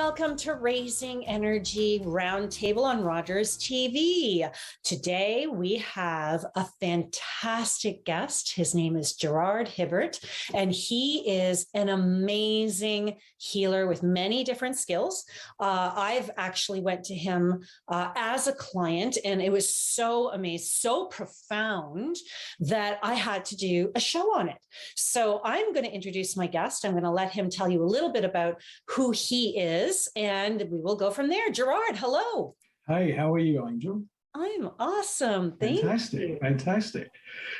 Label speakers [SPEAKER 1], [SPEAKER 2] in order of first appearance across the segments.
[SPEAKER 1] welcome to Raising Energy Roundtable on Rogers TV. Today we have a fantastic guest. His name is Gerard Hibbert, and he is an amazing healer with many different skills. I've actually went to him as a client, and it was so amazing, so profound that I had to do a show on it. So I'm going to introduce my guest. I'm going to let him tell you a little bit about who he is, and we will go from there. Gerard, hello.
[SPEAKER 2] Hey, how are you, Angel?
[SPEAKER 1] I'm awesome. Thank you.
[SPEAKER 2] Fantastic.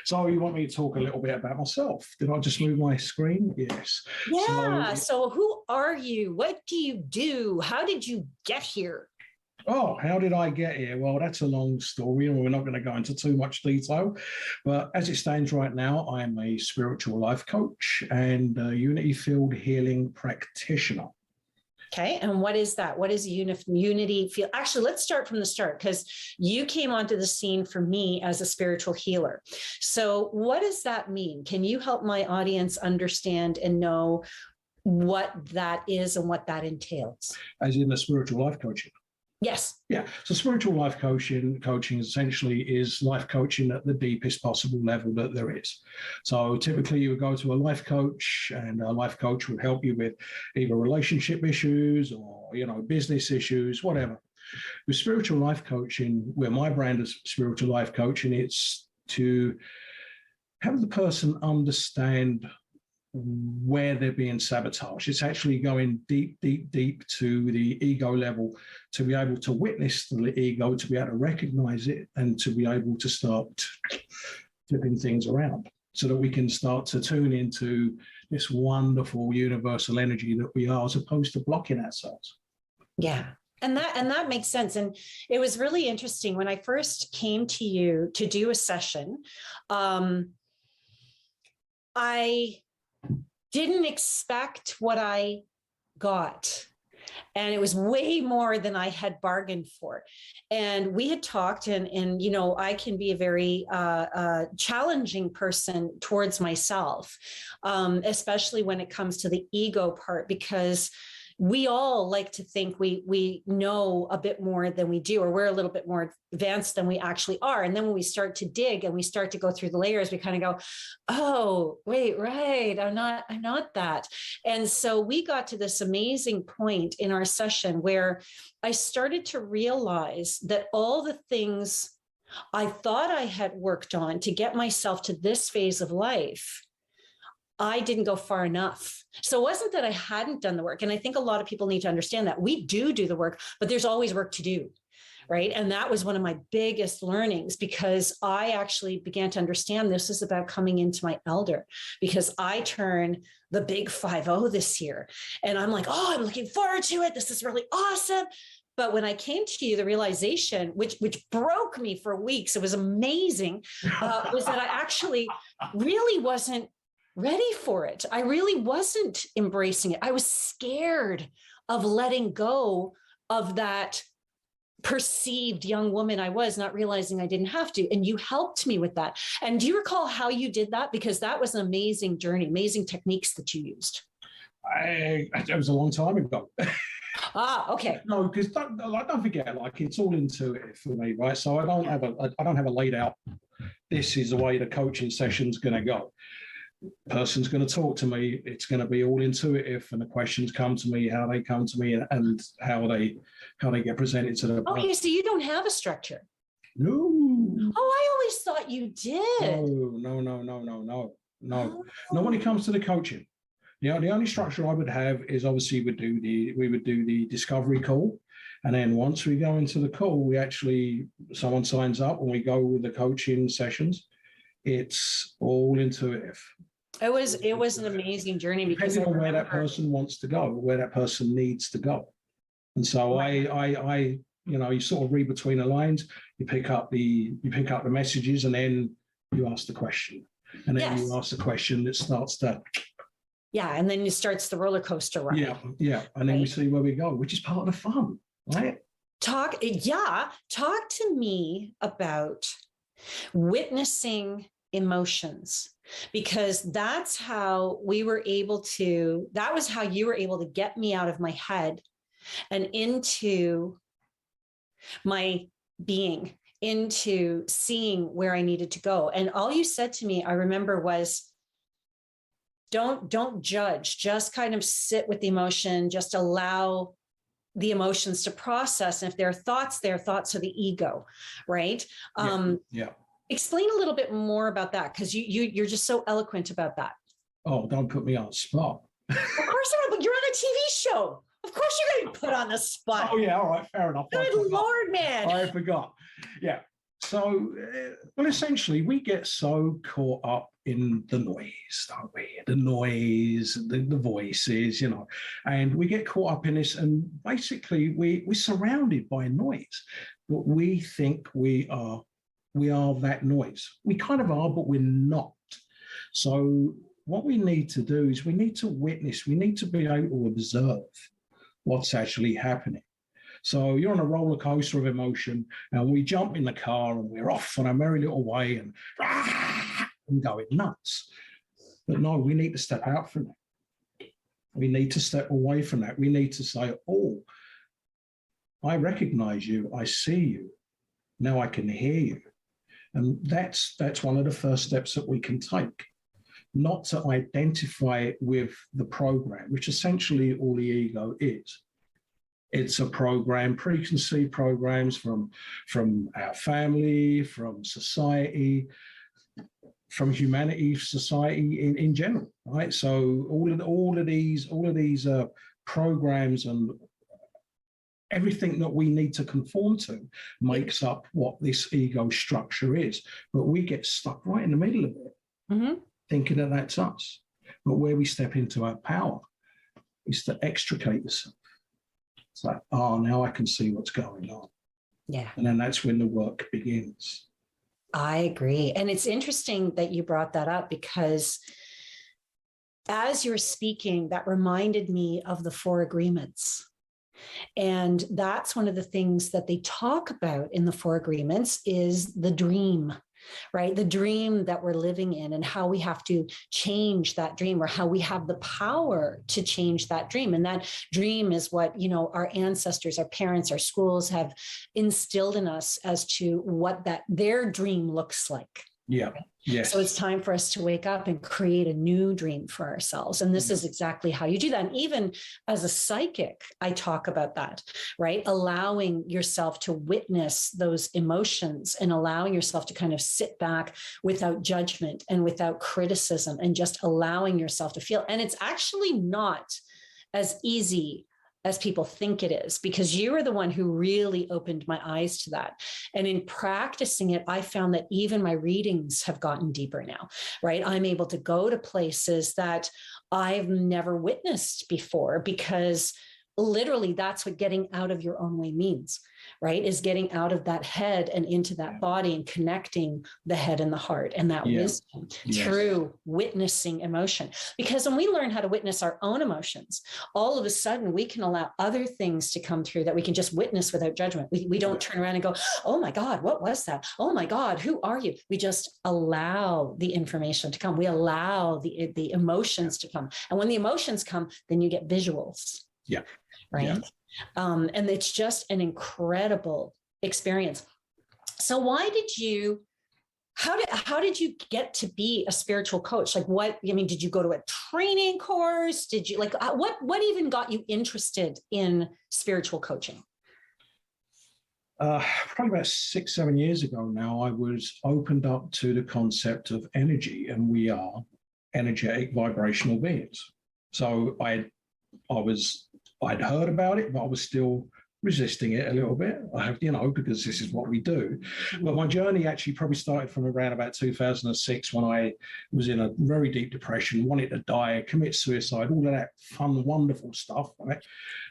[SPEAKER 2] So you want me to talk a little bit about myself? Did I just move my screen? Yes.
[SPEAKER 1] Yeah. So who are you? What do you do? How did you get here?
[SPEAKER 2] Oh, how did I get here? Well, that's a long story, and we're not going to go into too much detail. But as it stands right now, I'm a spiritual life coach and a unity field healing practitioner.
[SPEAKER 1] Okay. And what is that? What is unity field? Actually, let's start from the start, because you came onto the scene for me as a spiritual healer. So what does that mean? Can you help my audience understand and know what that is and what that entails?
[SPEAKER 2] As in the spiritual life coaching?
[SPEAKER 1] Yes.
[SPEAKER 2] Yeah. So spiritual life coaching essentially is life coaching at the deepest possible level that there is. So typically you would go to a life coach, and a life coach would help you with either relationship issues or, business issues, whatever. With spiritual life coaching, where my brand is spiritual life coaching, it's to have the person understand where they're being sabotaged. It's actually going deep, deep, deep to the ego level, to be able to witness the ego, to be able to recognize it, and to be able to start flipping things around so that we can start to tune into this wonderful universal energy that we are, as opposed to blocking ourselves.
[SPEAKER 1] Yeah. And that makes sense. And it was really interesting when I first came to you to do a session. I didn't expect what I got. And it was way more than I had bargained for. And we had talked, and I can be a very challenging person towards myself, especially when it comes to the ego part, because we all like to think we know a bit more than we do, or we're a little bit more advanced than we actually are. And then when we start to dig and we start to go through the layers, we kind of go, oh, wait, right. I'm not that. And so we got to this amazing point in our session where I started to realize that all the things I thought I had worked on to get myself to this phase of life, I didn't go far enough. So it wasn't that I hadn't done the work. And I think a lot of people need to understand that we do the work, but there's always work to do, right? And that was one of my biggest learnings, because I actually began to understand this is about coming into my elder, because I turn the big 50 this year. And I'm like, oh, I'm looking forward to it. This is really awesome. But when I came to you, the realization, which broke me for weeks, it was amazing, was that I actually really wasn't ready for it. I really wasn't embracing it. I was scared of letting go of that perceived young woman I was, not realizing I didn't have to. And you helped me with that. And do you recall how you did that? Because that was an amazing journey, amazing techniques that you used.
[SPEAKER 2] It was a long time ago.
[SPEAKER 1] Okay.
[SPEAKER 2] No, because don't forget, it's all intuitive for me, right? So I don't have a laid out, this is the way the coaching session's going to go. Person's going to talk to me, it's going to be all intuitive, and the questions come to me how they come to me, and how they get presented to the
[SPEAKER 1] Okay, so you don't have a structure?
[SPEAKER 2] No.
[SPEAKER 1] Oh, I always thought you did.
[SPEAKER 2] No. Not when it comes to the coaching. The only structure I would have is, obviously we would do the discovery call, and then once we go into the call, someone signs up and we go with the coaching sessions. It's all intuitive. It
[SPEAKER 1] was an amazing journey, because
[SPEAKER 2] depending on where that person wants to go, where that person needs to go. And so I you sort of read between the lines, you pick up the messages, and then you ask the question. And then you ask the question that starts to,
[SPEAKER 1] and then it starts the roller coaster ride.
[SPEAKER 2] Yeah. And then we see where we go, which is part of the fun, right?
[SPEAKER 1] Talk to me about witnessing emotions, because that was how you were able to get me out of my head and into my being, into seeing where I needed to go. And all you said to me, I remember, was don't judge, just kind of sit with the emotion, just allow the emotions to process. And if there are thoughts, they're thoughts of the ego, right?
[SPEAKER 2] Yeah.
[SPEAKER 1] Explain a little bit more about that, because you're just so eloquent about that.
[SPEAKER 2] Oh, don't put me on the spot.
[SPEAKER 1] Of course not, but you're on a TV show. Of course you're going to put on the spot.
[SPEAKER 2] Oh, yeah, all right, fair enough.
[SPEAKER 1] Good Lord, man.
[SPEAKER 2] I forgot. Yeah. So, well, essentially, we get so caught up in the noise, don't we? The noise, the voices, and we get caught up in this. And basically, we're surrounded by noise, but we think we are that noise. We kind of are, but we're not. So what we need to do is we need to witness, we need to be able to observe what's actually happening. So you're on a roller coaster of emotion, and we jump in the car and we're off on a merry little way and going nuts. But no, we need to step out from that. We need to step away from that. We need to say, oh, I recognize you. I see you. Now I can hear you. And that's one of the first steps that we can take. Not to identify it with the program, which essentially all the ego is. It's a program, preconceived programs from our family, from society, from humanity, society in general, right? So all of these programs and everything that we need to conform to makes up what this ego structure is. But we get stuck right in the middle of it, thinking that that's us. But where we step into our power is to extricate yourself. It's like, oh, now I can see what's going on.
[SPEAKER 1] Yeah.
[SPEAKER 2] And then that's when the work begins.
[SPEAKER 1] I agree. And it's interesting that you brought that up, because as you're speaking, that reminded me of the 4 agreements. And that's one of the things that they talk about in the 4 agreements is the dream, right? The dream that we're living in, and how we have to change that dream, or how we have the power to change that dream. And that dream is what, our ancestors, our parents, our schools have instilled in us as to what their dream looks like.
[SPEAKER 2] Yeah. Yes.
[SPEAKER 1] So it's time for us to wake up and create a new dream for ourselves. And this is exactly how you do that. And even as a psychic, I talk about that, right? Allowing yourself to witness those emotions, and allowing yourself to kind of sit back without judgment and without criticism, and just allowing yourself to feel. And it's actually not as easy as people think it is, because you are the one who really opened my eyes to that. And in practicing it, I found that even my readings have gotten deeper now, right? I'm able to go to places that I've never witnessed before, because literally that's what getting out of your own way means, right? Is getting out of that head and into that body, and connecting the head and the heart and that wisdom through witnessing emotion. Because when we learn how to witness our own emotions, all of a sudden we can allow other things to come through that we can just witness without judgment. We don't turn around and go, oh my God, what was that? Oh my God, who are you? We just allow the information to come. We allow the emotions to come. And when the emotions come, then you get visuals.
[SPEAKER 2] Yeah.
[SPEAKER 1] Right.
[SPEAKER 2] Yeah.
[SPEAKER 1] And it's just an incredible experience. So how did you get to be a spiritual coach? Like did you go to a training course? Did you what even got you interested in spiritual coaching?
[SPEAKER 2] Probably about 6-7 years ago now, I was opened up to the concept of energy, and we are energetic vibrational beings. So I'd heard about it, but I was still resisting it a little bit, because this is what we do. But my journey actually probably started from around about 2006, when I was in a very deep depression, wanted to die, commit suicide, all of that fun, wonderful stuff, right?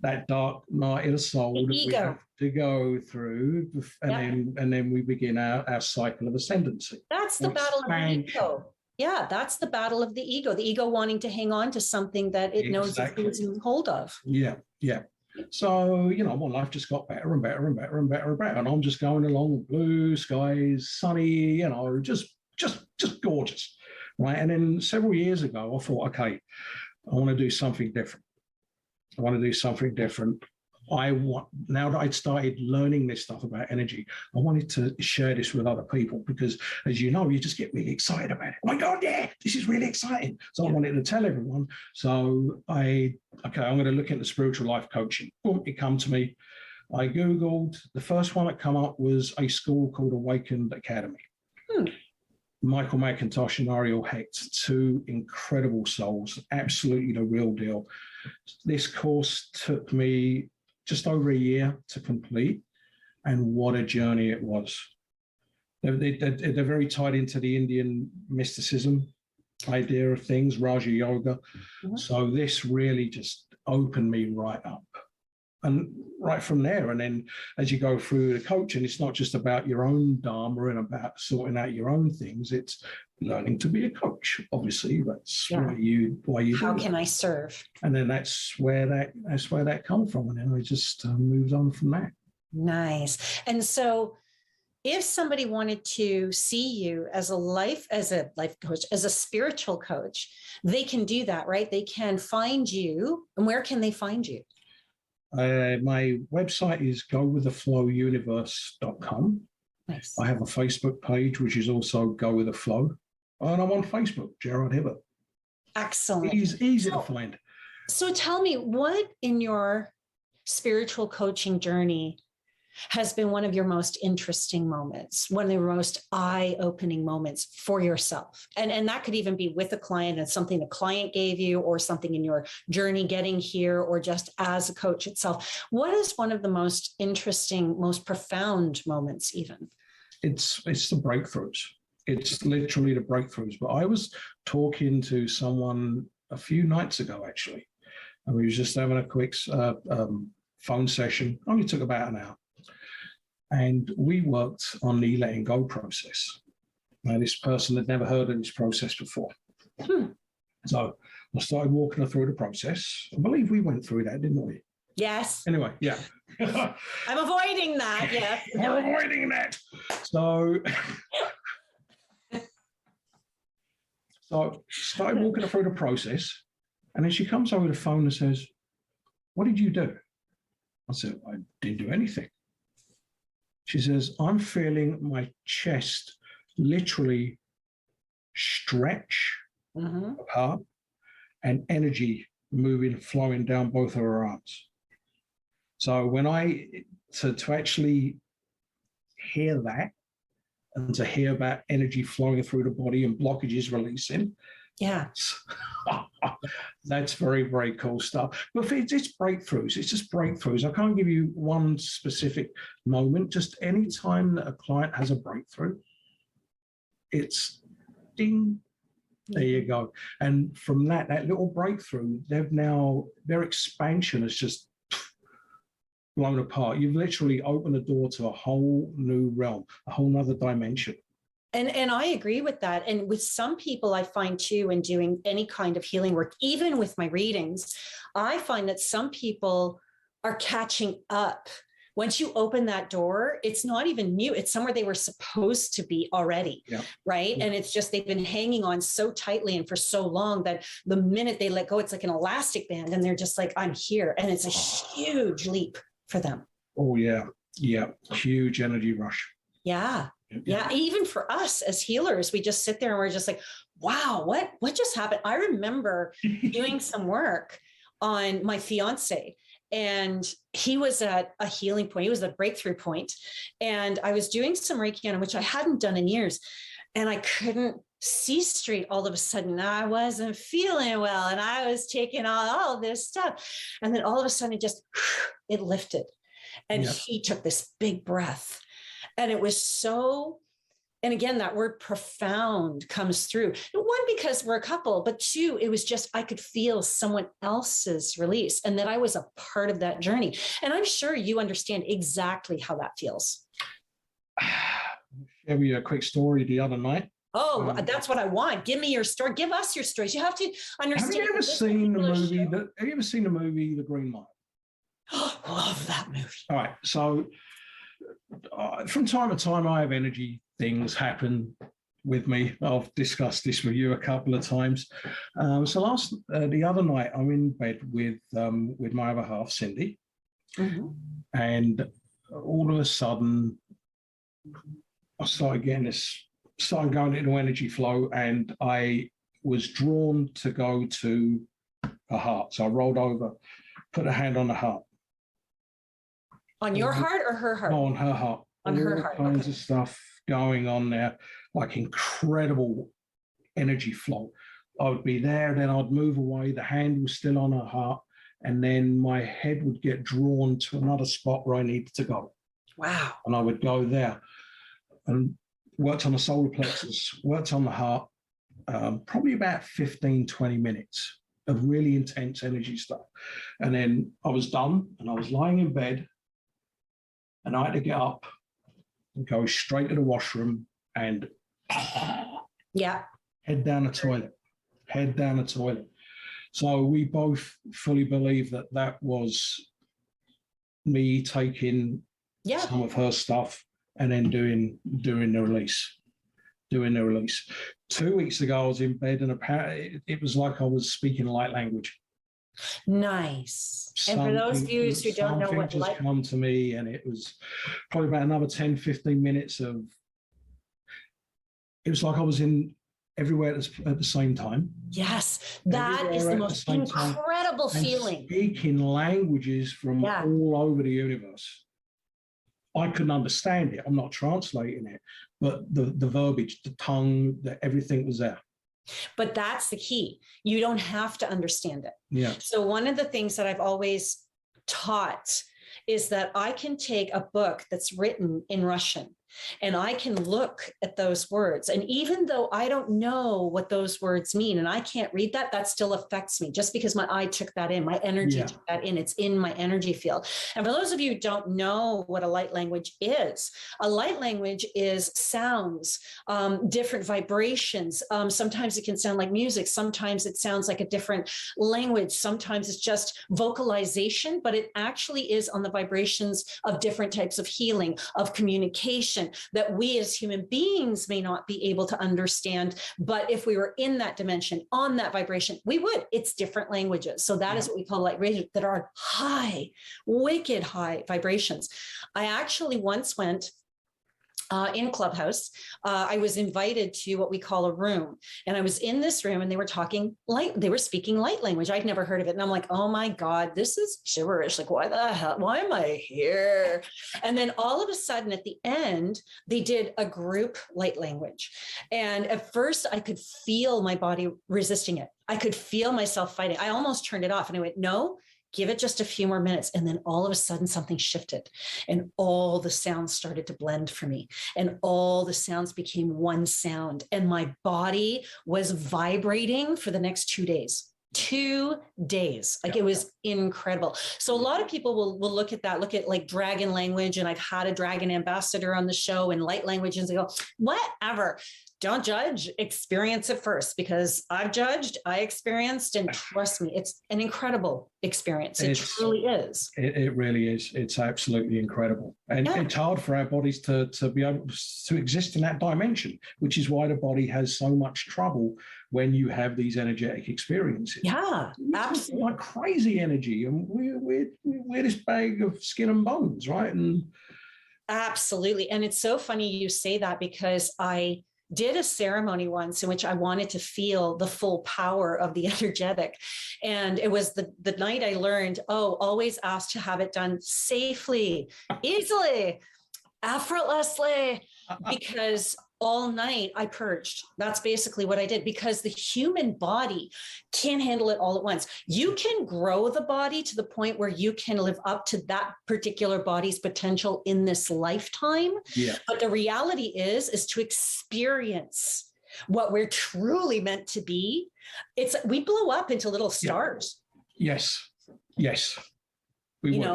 [SPEAKER 2] That dark night of the soul that we have to go through, and then we begin our cycle of ascendancy.
[SPEAKER 1] That's the battle of the ego. Yeah, that's the battle of the ego wanting to hang on to something that it knows it's losing hold of.
[SPEAKER 2] Yeah. So, my life just got better and better and better and better and better. And I'm just going along, blue skies, sunny, just gorgeous, right? And then several years ago, I thought, okay, I want to do something different. now that I'd started learning this stuff about energy, I wanted to share this with other people because, as you know, you just get really excited about it. Oh my God, yeah, this is really exciting. So I wanted to tell everyone. So I'm going to look into spiritual life coaching. Boom, it came to me. I Googled, the first one that came up was a school called Awakened Academy. Michael McIntosh and Ariel Hecht, two incredible souls, absolutely the real deal. This course took me just over a year to complete, and what a journey it was. They're very tied into the Indian mysticism idea of things, Raja Yoga. So this really just opened me right up. And right from there, and then as you go through the coaching, it's not just about your own dharma and about sorting out your own things. It's learning to be a coach. Obviously, that's why you
[SPEAKER 1] How
[SPEAKER 2] do
[SPEAKER 1] can
[SPEAKER 2] that.
[SPEAKER 1] I serve?
[SPEAKER 2] And then that's where that come from, and then I just moved on from that.
[SPEAKER 1] Nice. And so, if somebody wanted to see you as a life coach, as a spiritual coach, they can do that, right? They can find you. And where can they find you?
[SPEAKER 2] My website is gowiththeflowuniverse.com.
[SPEAKER 1] Nice.
[SPEAKER 2] I have a Facebook page, which is also Go With The Flow. And I'm on Facebook, Gerard Hibbert.
[SPEAKER 1] Excellent.
[SPEAKER 2] Easy to find.
[SPEAKER 1] So tell me, what in your spiritual coaching journey has been one of your most interesting moments, one of the most eye-opening moments for yourself? And that could even be with a client and something the client gave you, or something in your journey getting here, or just as a coach itself. What is one of the most interesting, most profound moments even? It's
[SPEAKER 2] the breakthroughs. It's literally the breakthroughs. But I was talking to someone a few nights ago, actually, and we was just having a quick phone session. Only took about an hour. And we worked on the letting go process. Now, this person had never heard of this process before. So I started walking her through the process. I believe we went through that, didn't we?
[SPEAKER 1] Yes.
[SPEAKER 2] Anyway, yeah.
[SPEAKER 1] I'm avoiding that, yeah.
[SPEAKER 2] We're avoiding that. So started walking her through the process. And then she comes over the phone and says, "What did you do?" I said, "I didn't do anything." She says, "I'm feeling my chest literally stretch apart and energy flowing down both of her arms." So when to actually hear that, and to hear about energy flowing through the body and blockages releasing, that's very, very cool stuff. But it's breakthroughs. It's just breakthroughs. I can't give you one specific moment. Just any time that a client has a breakthrough, it's ding. There you go. And from that little breakthrough, their expansion has just blown apart. You've literally opened the door to a whole new realm, a whole nother dimension.
[SPEAKER 1] And I agree with that. And with some people, I find too, in doing any kind of healing work, even with my readings, I find that some people are catching up. Once you open that door, it's not even new. It's somewhere they were supposed to be already, right? Yeah. And it's just they've been hanging on so tightly and for so long that the minute they let go, it's like an elastic band, and they're just like, "I'm here." And it's a huge leap for them.
[SPEAKER 2] Oh, yeah. Yeah. Huge energy rush.
[SPEAKER 1] Yeah. Yeah. Even for us as healers, we just sit there and we're just like, wow, what just happened? I remember doing some work on my fiance, and he was at a healing point. He was at a breakthrough point. And I was doing some Reiki on him, which I hadn't done in years. And I couldn't see straight all of a sudden. I wasn't feeling well. And I was taking all this stuff. And then all of a sudden it lifted. And he took this big breath. And it was so, and again, that word profound comes through. One, because we're a couple, but two, it was just, I could feel someone else's release and that I was a part of that journey. And I'm sure you understand exactly how that feels.
[SPEAKER 2] Share you a quick story the other night.
[SPEAKER 1] Oh, that's what I want. Give me your story. Give us your stories. You have to understand.
[SPEAKER 2] Have you ever seen the movie The Green Mile?
[SPEAKER 1] Oh, love that movie.
[SPEAKER 2] All right. So from time to time, I have energy things happen with me. I've discussed this with you a couple of times. So the other night, I'm in bed with my other half, Cindy,
[SPEAKER 1] Mm-hmm.
[SPEAKER 2] And all of a sudden, I started going into energy flow, and I was drawn to go to her heart. So I rolled over, put a hand on the heart.
[SPEAKER 1] On your heart or her heart?
[SPEAKER 2] No, on her heart.
[SPEAKER 1] On her heart.
[SPEAKER 2] All kinds of stuff going on there, like incredible energy flow. I would be there, then I'd move away. The hand was still on her heart, and then my head would get drawn to another spot where I needed to go.
[SPEAKER 1] Wow.
[SPEAKER 2] And I would go there and worked on the solar plexus, worked on the heart, probably about 15, 20 minutes of really intense energy stuff. And then I was done, and I was lying in bed, and I had to get up and go straight to the washroom and head down the toilet. So we both fully believe that that was me taking some of her stuff and then doing the release. 2 weeks ago, I was in bed, and apparently it was like I was speaking light language.
[SPEAKER 1] Nice. And for those viewers who don't know what
[SPEAKER 2] light come to me, and it was probably about another 10, 15 minutes of, it was like I was in everywhere at the same time.
[SPEAKER 1] Yes, that is the most incredible feeling.
[SPEAKER 2] Speaking languages from all over the universe. I couldn't understand it. I'm not translating it, but the verbiage, the tongue, everything was there.
[SPEAKER 1] But that's the key. You don't have to understand it.
[SPEAKER 2] Yeah.
[SPEAKER 1] So one of the things that I've always taught is that I can take a book that's written in Russian, and I can look at those words. And even though I don't know what those words mean, and I can't read that, that still affects me just because my eye took that in, my energy took that in, it's in my energy field. And for those of you who don't know what a light language is, a light language is sounds, different vibrations. Sometimes it can sound like music. Sometimes it sounds like a different language. Sometimes it's just vocalization, but it actually is on the vibrations of different types of healing, of communication, that we as human beings may not be able to understand. But if we were in that dimension, on that vibration, we would. It's different languages. So that is what we call light radiation, that are high, wicked high vibrations. I actually once went in Clubhouse. I was invited to what we call a room, and I was in this room, and they were speaking light language. I'd never heard of it. And I'm like, oh my God, this is gibberish. Like, why the hell? Why am I here? And then all of a sudden at the end, they did a group light language. And at first I could feel my body resisting it. I could feel myself fighting. I almost turned it off, and I went, no, give it just a few more minutes. And then all of a sudden something shifted, and all the sounds started to blend for me, and all the sounds became one sound. And my body was vibrating for the next 2 days. 2 days. Like, it was incredible. So a lot of people will look at like dragon language. And I've had a dragon ambassador on the show, and light language, and they go, whatever. Don't judge, experience it first, because I've judged, I experienced, and trust me, it's an incredible experience. It truly is.
[SPEAKER 2] It really is. It's absolutely incredible. And it's hard for our bodies to be able to exist in that dimension, which is why the body has so much trouble when you have these energetic experiences.
[SPEAKER 1] Yeah, absolutely.
[SPEAKER 2] Like crazy energy. And we're this bag of skin and bones, right? And
[SPEAKER 1] absolutely. And it's so funny you say that, because I did a ceremony once in which I wanted to feel the full power of the energetic. And it was the night I learned, always ask to have it done safely, easily, effortlessly, because all night I purged. That's basically what I did, because the human body can't handle it all at once. You can grow the body to the point where you can live up to that particular body's potential in this lifetime. Yeah. But the reality is to experience what we're truly meant to be. We blow up into little stars.
[SPEAKER 2] Yes.
[SPEAKER 1] And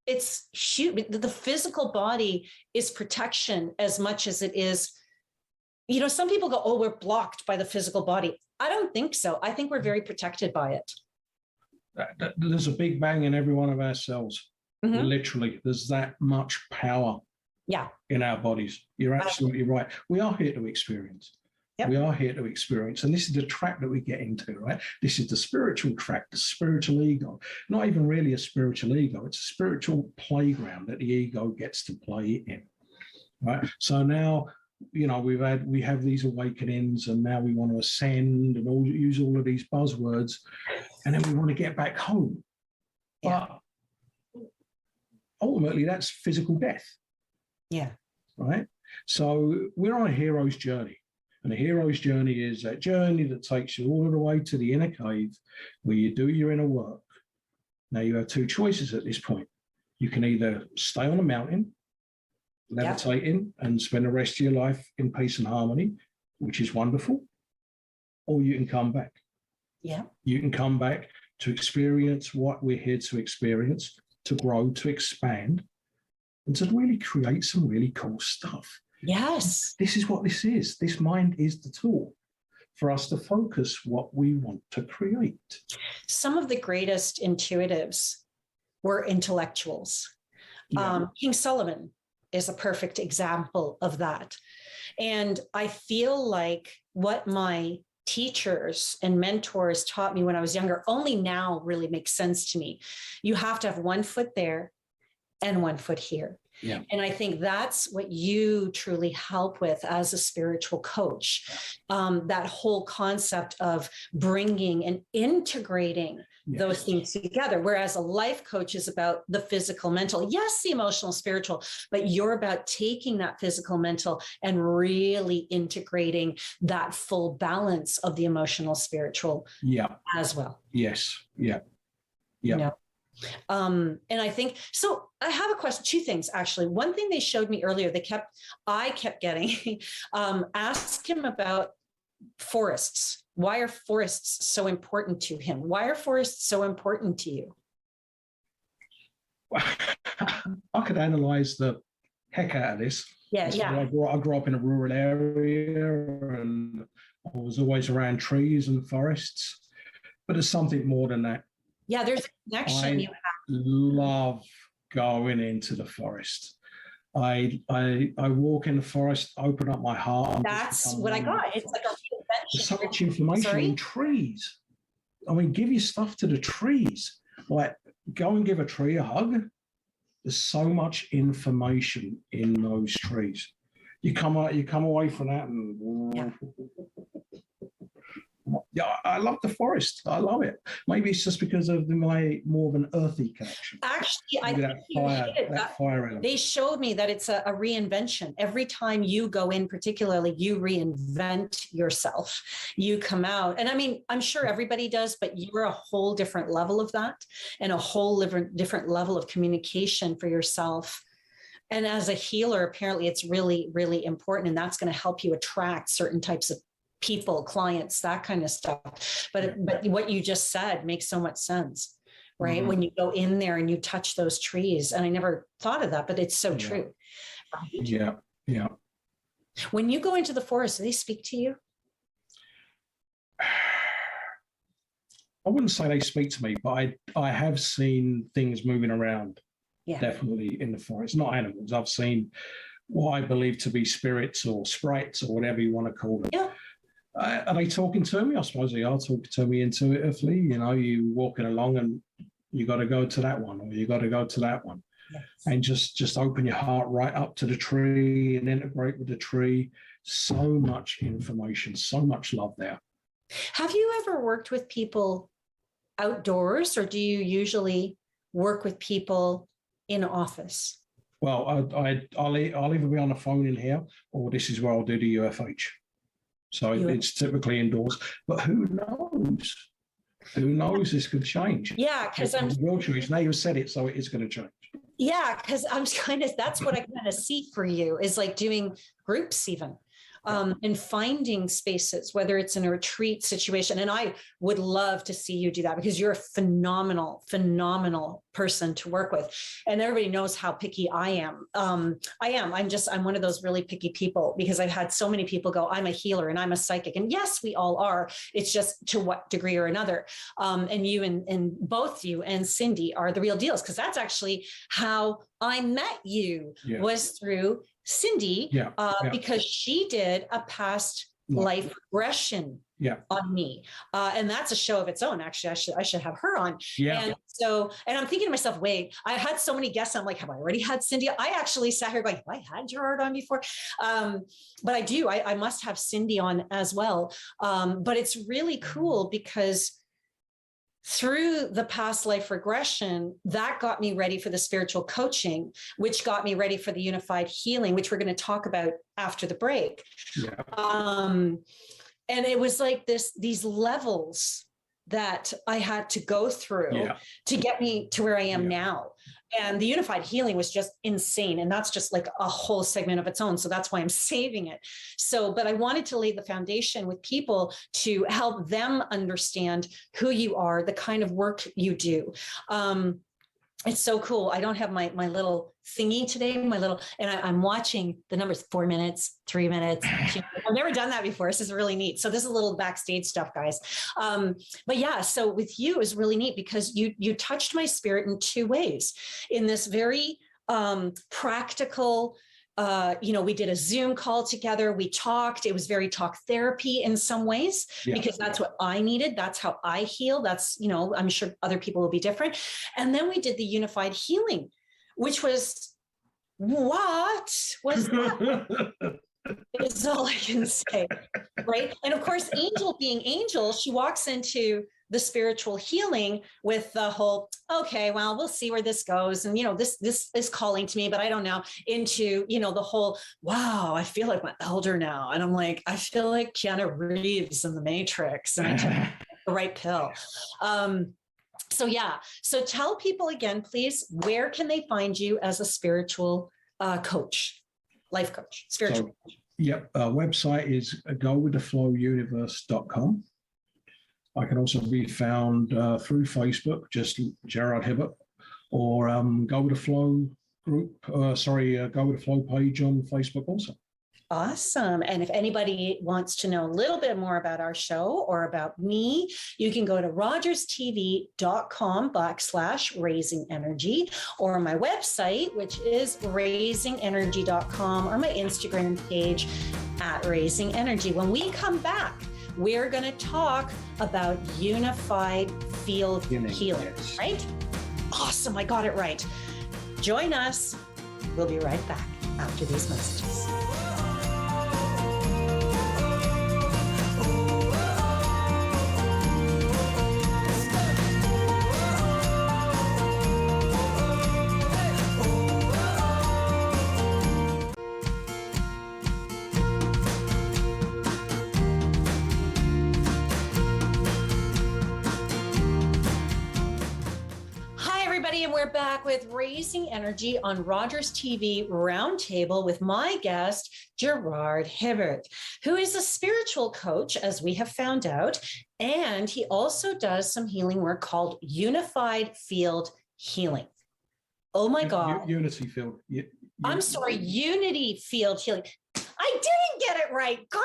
[SPEAKER 1] it's huge. The physical body is protection as much as it is, some people go, we're blocked by the physical body. I don't think so. I think we're very protected by it.
[SPEAKER 2] There's a big bang in every one of our cells. Mm-hmm. Literally, there's that much power in our bodies. You're absolutely right. We are here to experience.
[SPEAKER 1] Yep.
[SPEAKER 2] We are here to experience. And this is the track that we get into, right? This is the spiritual track, the spiritual ego. Not even really a spiritual ego. It's a spiritual playground that the ego gets to play in, right? So now, you know, we have these awakenings, and now we want to ascend and use all of these buzzwords, and then we want to get back home.
[SPEAKER 1] Yeah.
[SPEAKER 2] But ultimately, that's physical death.
[SPEAKER 1] Yeah.
[SPEAKER 2] Right? So we're on a hero's journey. And a hero's journey is that journey that takes you all the way to the inner cave where you do your inner work. Now, you have two choices at this point. You can either stay on a mountain, levitating, and spend the rest of your life in peace and harmony, which is wonderful, or you can come back.
[SPEAKER 1] Yeah.
[SPEAKER 2] You can come back to experience what we're here to experience, to grow, to expand, and to really create some really cool stuff.
[SPEAKER 1] Yes.
[SPEAKER 2] This is what this is. This mind is the tool for us to focus what we want to create.
[SPEAKER 1] Some of the greatest intuitives were intellectuals.
[SPEAKER 2] Yeah.
[SPEAKER 1] King Solomon is a perfect example of that. And I feel like what my teachers and mentors taught me when I was younger only now really makes sense to me. You have to have one foot there and one foot here.
[SPEAKER 2] Yeah.
[SPEAKER 1] And I think that's what you truly help with as a spiritual coach. That whole concept of bringing and integrating those things together. Whereas a life coach is about the physical, mental, yes, the emotional, spiritual, but you're about taking that physical, mental, and really integrating that full balance of the emotional, spiritual as well.
[SPEAKER 2] Yes. Yeah. Yeah.
[SPEAKER 1] You know? And I think, so I have a question, two things, actually. One thing they showed me earlier, I kept getting, ask him about forests. Why are forests so important to him? Why are forests so important to you?
[SPEAKER 2] I could analyze the heck out of this.
[SPEAKER 1] Yeah.
[SPEAKER 2] I grew up in a rural area, and I was always around trees and forests, but there's something more than that.
[SPEAKER 1] Yeah, there's a connection.
[SPEAKER 2] I love going into the forest. I walk in the forest, open up my heart.
[SPEAKER 1] That's what I got. It's like a reinvention.
[SPEAKER 2] There's so much information in trees. I mean, give your stuff to the trees. Like, go and give a tree a hug. There's so much information in those trees. You come away from that and yeah, I love the forest. I love it. Maybe it's just because of my more of an earthy connection.
[SPEAKER 1] Actually, I
[SPEAKER 2] think that fire element.
[SPEAKER 1] They showed me that it's a reinvention. Every time you go in, particularly, you reinvent yourself. You come out. And I mean, I'm sure everybody does, but you're a whole different level of that and a whole different level of communication for yourself. And as a healer, apparently it's really, really important. And that's going to help you attract certain types of people, clients, that kind of stuff. But what you just said makes so much sense, right? Mm-hmm. When you go in there and you touch those trees, and I never thought of that, but it's so true. Right?
[SPEAKER 2] Yeah.
[SPEAKER 1] When you go into the forest, do they speak to you?
[SPEAKER 2] I wouldn't say they speak to me, but I have seen things moving around. Yeah. Definitely in the forest, not animals. I've seen what I believe to be spirits or sprites or whatever you want to call them.
[SPEAKER 1] Yeah.
[SPEAKER 2] Are they talking to me? I suppose they are talking to me intuitively. You know, you walking along and you got to go to that one, or you got to go to that one. Yes. And just open your heart right up to the tree and integrate with the tree. So much information, so much love there.
[SPEAKER 1] Have you ever worked with people outdoors, or do you usually work with people in office?
[SPEAKER 2] Well, I'll either be on the phone in here, or this is where I'll do the UFH. So it's typically indoors, but who knows? Who knows? This could change.
[SPEAKER 1] Yeah, because I'm
[SPEAKER 2] your choice. Now you've said it, so it is going to change.
[SPEAKER 1] Yeah, because that's what I kind of see for you is like doing groups even. And finding spaces, whether it's in a retreat situation. And I would love to see you do that because you're a phenomenal person to work with. And everybody knows how picky I am. I'm one of those really picky people because I've had so many people go, I'm a healer and I'm a psychic. And yes, we all are. It's just to what degree or another. And you and both you and Cindy are the real deals, because that's actually how I met you was through Cindy, because she did a past life regression on me. And that's a show of its own. Actually, I should have her on. And I'm thinking to myself, wait, I had so many guests. I'm like, have I already had Cindy? I actually sat here going, have I had Gerard on before? But I do, I must have Cindy on as well. But it's really cool because through the past life regression, that got me ready for the spiritual coaching, which got me ready for the unified healing, which we're going to talk about after the break. And it was like these levels that I had to go through to get me to where I am now. And the unified healing was just insane. And that's just like a whole segment of its own. So that's why I'm saving it. But I wanted to lay the foundation with people to help them understand who you are, the kind of work you do. It's so cool. I don't have my little thingy today, and I'm watching the numbers, 4 minutes, 3 minutes. I've never done that before. This is really neat. So this is a little backstage stuff, guys. But yeah, so with you is really neat because you touched my spirit in two ways in this very practical. We did a Zoom call together. We talked. It was very talk therapy in some ways, because that's what I needed. That's how I heal. That's, I'm sure other people will be different. And then we did the unified healing, which was, what was that? Is all I can say. Right. And of course, Angel being Angel, she walks into the spiritual healing with the whole, okay, well, we'll see where this goes. And, this is calling to me, but I don't know, into, the whole, wow, I feel like my elder now. And I'm like, I feel like Keanu Reeves in The Matrix, and I took the right pill. So tell people again, please, where can they find you as a spiritual coach, life coach, spiritual coach?
[SPEAKER 2] Website is gowiththeflowuniverse.com. I can also be found through Facebook, just Gerard Hibbert, or Go With The Flow group, Go With The Flow page on Facebook also.
[SPEAKER 1] Awesome. And if anybody wants to know a little bit more about our show or about me, you can go to rogerstv.com/raising energy, or my website, which is raisingenergy.com, or my Instagram page @raising energy. When we come back, we're going to talk about unified field healing, right? Awesome. I got it right. Join us. We'll be right back after these messages. And we're back with Raising Energy on Rogers TV Roundtable with my guest, Gerard Hibbert, who is a spiritual coach, as we have found out. And he also does some healing work called Unified Field Healing. Oh my God.
[SPEAKER 2] Unity Field.
[SPEAKER 1] I'm sorry, Unity Field Healing. I didn't get it right. God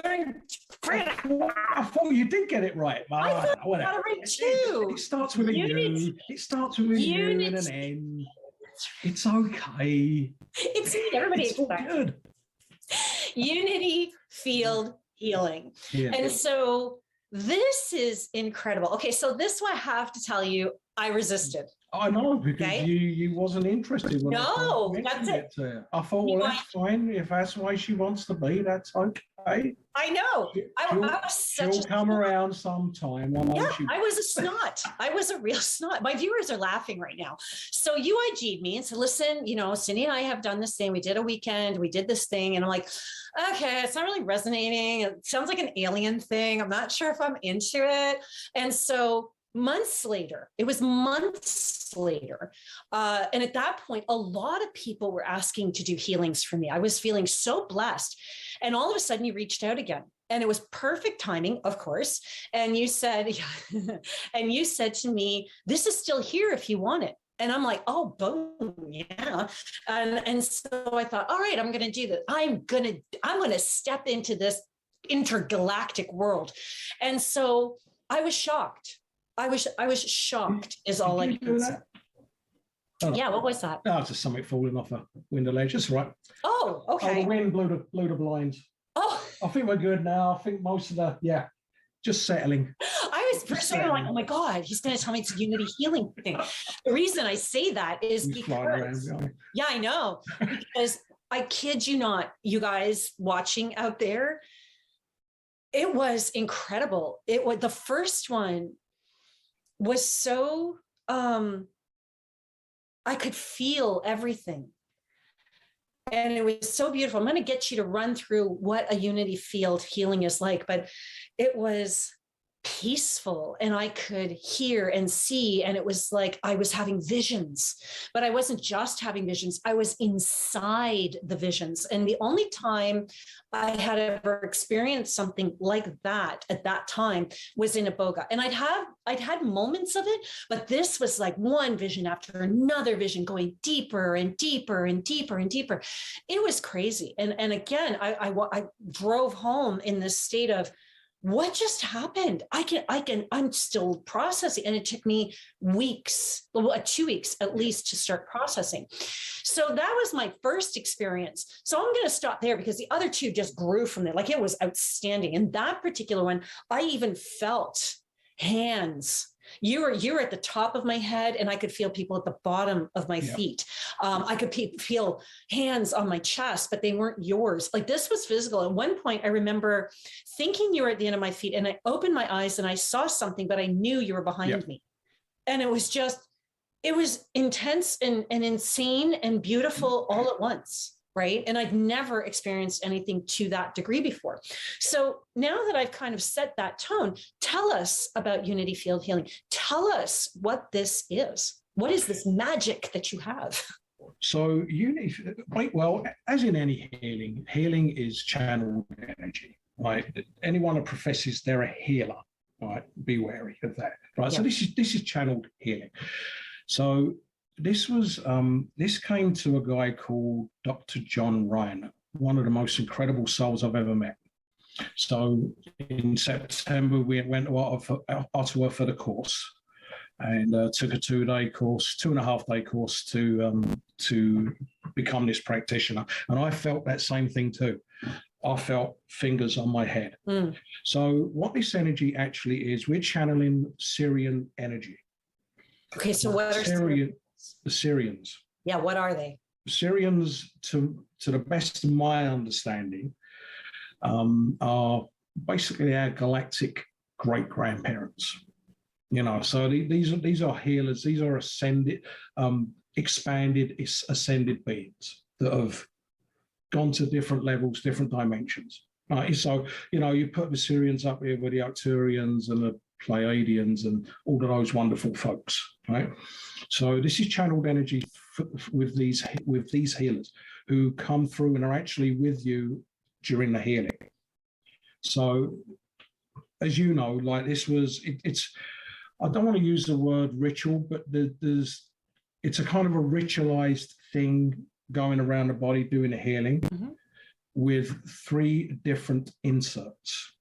[SPEAKER 1] darn.
[SPEAKER 2] I thought you did get it right.
[SPEAKER 1] I thought you got it right too.
[SPEAKER 2] It starts with a U. It starts with a U and an N. It's okay.
[SPEAKER 1] It's everybody
[SPEAKER 2] it's all good.
[SPEAKER 1] Unity Field Healing. Yeah. And so this is incredible. Okay, so this one I have to tell you, I resisted.
[SPEAKER 2] I know, because you wasn't interested.
[SPEAKER 1] No, that's it.
[SPEAKER 2] I thought, well, that's fine. If that's the way she wants to be, that's okay.
[SPEAKER 1] I know.
[SPEAKER 2] She'll come around sometime.
[SPEAKER 1] I was a snot. I was a real snot. My viewers are laughing right now. So UIG'd me and said, listen, Cindy and I have done this thing. We did a weekend. We did this thing. And I'm like, okay, it's not really resonating. It sounds like an alien thing. I'm not sure if I'm into it. And so months later, and at that point, a lot of people were asking to do healings for me. I was feeling so blessed. And all of a sudden you reached out again, and it was perfect timing, of course. And you said, to me, this is still here if you want it. And I'm like, oh, boom, yeah. And so I thought, all right, I'm going to do this. I'm going to step into this intergalactic world. And so I was shocked. I was shocked is all I can say.
[SPEAKER 2] Oh.
[SPEAKER 1] Yeah, what was that?
[SPEAKER 2] No, it's just something falling off a window ledge. That's right.
[SPEAKER 1] Oh, okay.
[SPEAKER 2] Oh, the wind blew the blinds.
[SPEAKER 1] Oh,
[SPEAKER 2] I think we're good now. I think most of just settling.
[SPEAKER 1] I was first like, oh my God, he's going to tell me it's a unity healing thing. The reason I say that is because, yeah, I know, because I kid you not, you guys watching out there, it was incredible. It was, the first one was so, I could feel everything. And it was so beautiful. I'm going to get you to run through what a unity field healing is like, but it was peaceful and I could hear and see. And it was like I was having visions, but I wasn't just having visions. I was inside the visions. And the only time I had ever experienced something like that at that time was in Iboga. And I'd had moments of it, but this was like one vision after another vision going deeper and deeper and deeper and deeper. It was crazy. And again, I drove home in this state of, what just happened? I'm still processing. And it took me weeks, 2 weeks at least to start processing. So that was my first experience. So I'm going to stop there because the other two just grew from there. Like it was outstanding. And that particular one, I even felt hands. You were at the top of my head and I could feel people at the bottom of my feet. I could feel hands on my chest, but they weren't yours. Like this was physical. At one point, I remember thinking you were at the end of my feet and I opened my eyes and I saw something, but I knew you were behind me. And it was intense and insane and beautiful all at once. Right. And I'd never experienced anything to that degree before. So now that I've kind of set that tone, tell us about unity field healing. Tell us what this is. What is this magic that you have?
[SPEAKER 2] So unity, well, as in any healing is channeled energy, right? Anyone who professes they're a healer, right? Be wary of that, right? So this is channeled healing. So this came to a guy called Dr. John Ryan, one of the most incredible souls I've ever met. So in September, we went to Ottawa for the course and took a 2.5-day course to become this practitioner. And I felt that same thing too. I felt fingers on my head. So what this energy actually is, we're channeling Syrian energy.
[SPEAKER 1] Okay, so what are
[SPEAKER 2] the Syrians?
[SPEAKER 1] Yeah, what are they?
[SPEAKER 2] Syrians, to the best of my understanding, are basically our galactic great-grandparents. You know, so these are healers. These are expanded, ascended beings that have gone to different levels, different dimensions. Right? So, you know, you put the Syrians up here with the Arcturians and the Pleiadians and all of those wonderful folks, right? So this is channeled energy with these healers who come through and are actually with you during the healing. So, as you know, like this was, it's I don't want to use the word ritual, but it's a kind of a ritualized thing going around the body doing the healing with 3 different inserts.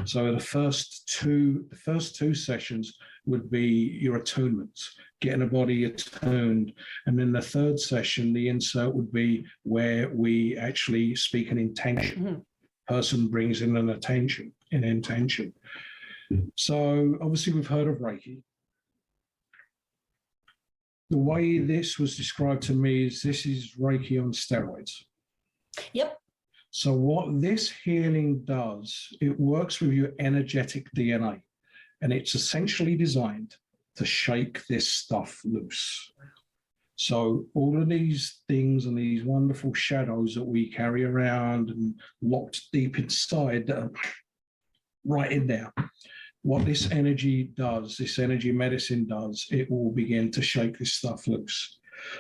[SPEAKER 2] So the first two sessions would be your attunements, getting a body attuned. And then the third session, the insert would be where we actually speak an intention. Person brings in an intention. So obviously we've heard of Reiki. The way this was described to me is this is Reiki on steroids.
[SPEAKER 1] Yep.
[SPEAKER 2] So what this healing does, it works with your energetic DNA, and it's essentially designed to shake this stuff loose. So all of these things and these wonderful shadows that we carry around and locked deep inside that are right in there, what this energy does, this energy medicine does, it will begin to shake this stuff loose.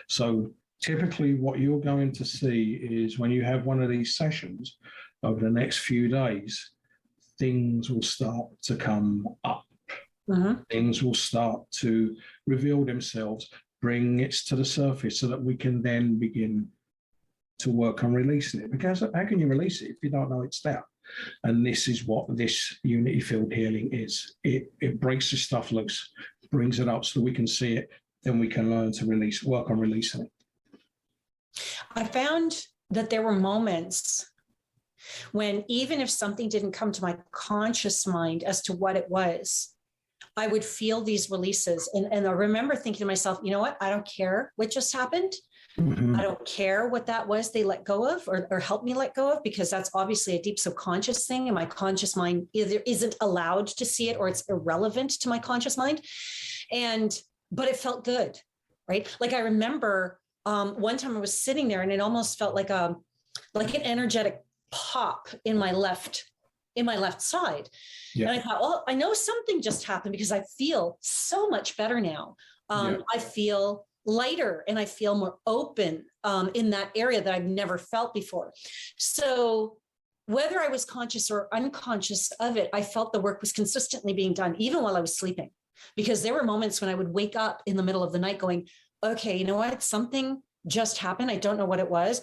[SPEAKER 2] So typically what you're going to see is when you have one of these sessions over the next few days, things will start to come up. Things will start to reveal themselves, bring it to the surface so that we can then begin to work on releasing it. Because how can you release it if you don't know it's there? And this is what this unity field healing is. It breaks the stuff loose, brings it up so that we can see it, then we can learn to work on releasing it.
[SPEAKER 1] I found that there were moments when even if something didn't come to my conscious mind as to what it was, I would feel these releases. And I remember thinking to myself, you know what? I don't care what just happened.
[SPEAKER 2] Mm-hmm.
[SPEAKER 1] I don't care what that was they let go of or helped me let go of, because that's obviously a deep subconscious thing. And my conscious mind either isn't allowed to see it or it's irrelevant to my conscious mind. But it felt good, right? Like I remember one time I was sitting there and it almost felt like an energetic pop in my left side. Yeah. And I thought, well, I know something just happened because I feel so much better now. I feel lighter and I feel more open in that area that I've never felt before. So whether I was conscious or unconscious of it, I felt the work was consistently being done, even while I was sleeping, because there were moments when I would wake up in the middle of the night going, okay, you know what? Something just happened. I don't know what it was.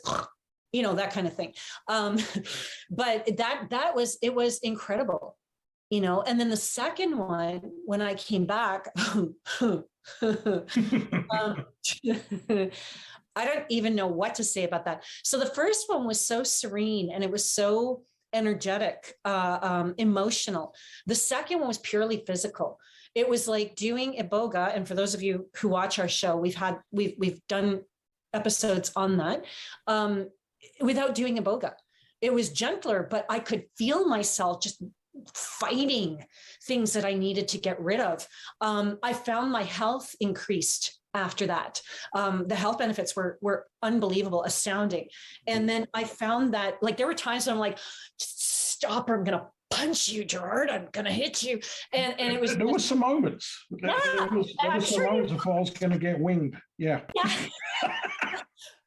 [SPEAKER 1] You know, that kind of thing. But it was incredible, you know. And then the second one, when I came back, I don't even know what to say about that. So the first one was so serene and it was so energetic, emotional. The second one was purely physical. It was like doing iboga. And for those of you who watch our show, we've done episodes on that. Without doing iboga, it was gentler, but I could feel myself just fighting things that I needed to get rid of. I found my health increased after that. The health benefits were unbelievable, astounding. And then I found that, like, there were times when I'm like, stop, or I'm going to punch you, Gerard. I'm going to hit you. And it was.
[SPEAKER 2] There were some moments.
[SPEAKER 1] Yeah,
[SPEAKER 2] there were some moments before I was going to get winged. Yeah.
[SPEAKER 1] Yeah.